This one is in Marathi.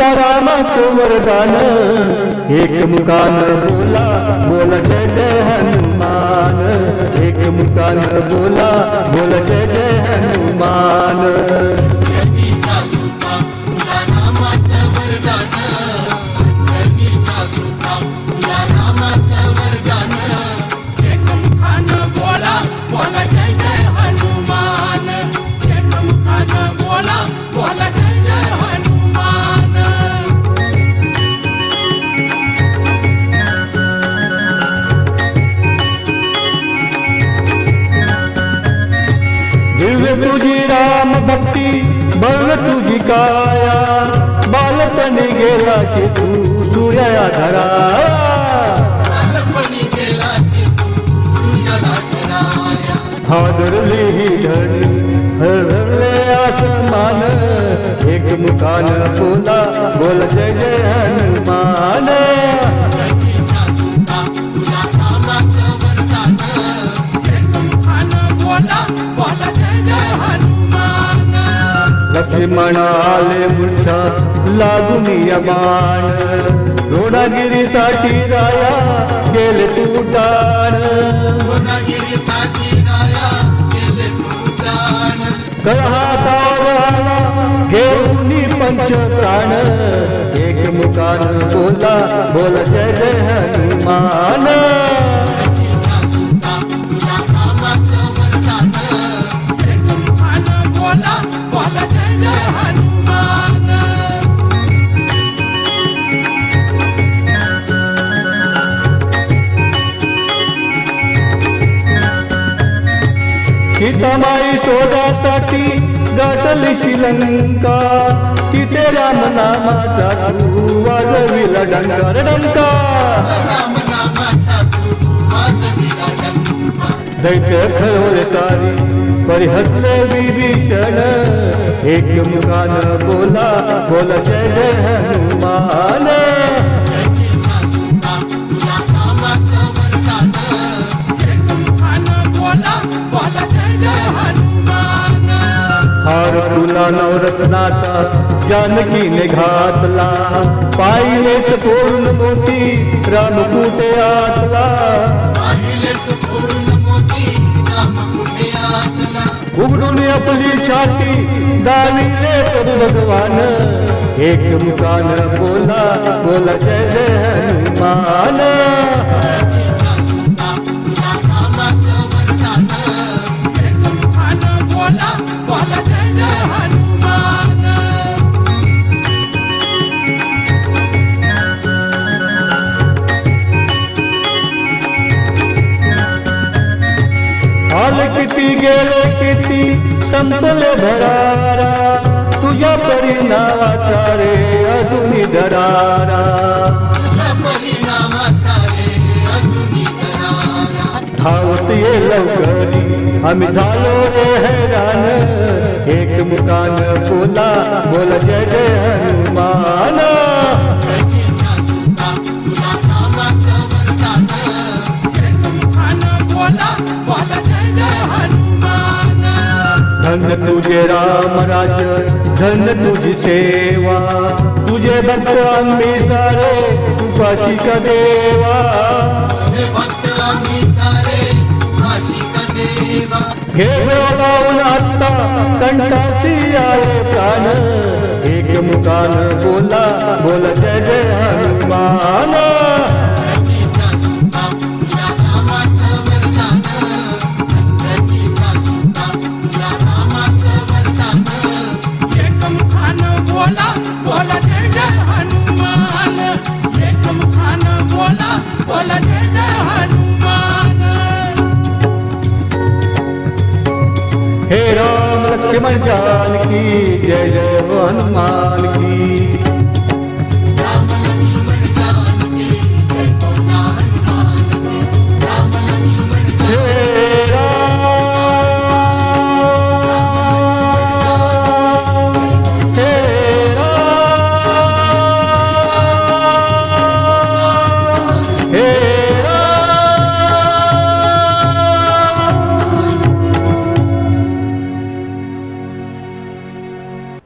तुला रामाचं वरदान एक मुखानं बोला बोला जय जय हनुमान एक मुखानं बोला बोला जय जय हनुमान दिव्य तुझी राम भक्ती बळ तुझी काया बालपणी गेला शे तू सूर्या धरा हादरली ही धरणी हरले आसमान एक मुखानं बोला बोल जय जय हनुमान लक्ष्मण आले मूर्छा लागून बाण द्रोणागिरीसाठी राया गेले तुटान हातावर घेऊन पंचप्राण एक मुखानं बोला बोला जय जय हनुमान सीतामाई शोधासाठी गाठली श्रीलंका तिथे राम नामाचा तू वाजविला डंका डंका दैत्य खरवले सारी परी हसले विभीषण एक मुखानं बोला बोला जय जय हनुमान हार तुला नवरत्नाचा जानकीने घातला पाहिलेस फोडून मोती राम कुठे आतला उघडून आपली छाती दाविले प्रभू भगवान एक मुखानं बोला बोला जय जय हनुमान किती गेले किती संपले भरारा तुझ्या परिणामाचा रे अजूनी दरारा धावत ये लवकरी आम्ही झालो रे हैराण एक मुखानं बोला बोला जय जय हनुमान धन तुझे राम राज धन तुझी सेवा तुझे भक्त आम्ही सारे उपाशी का देवा घे लावून आत्ता कंठासी आले प्राण एक मुखानं बोला बोला जय जय हनुमान हे राम लक्ष्मण जानकी जय जय हनुमान की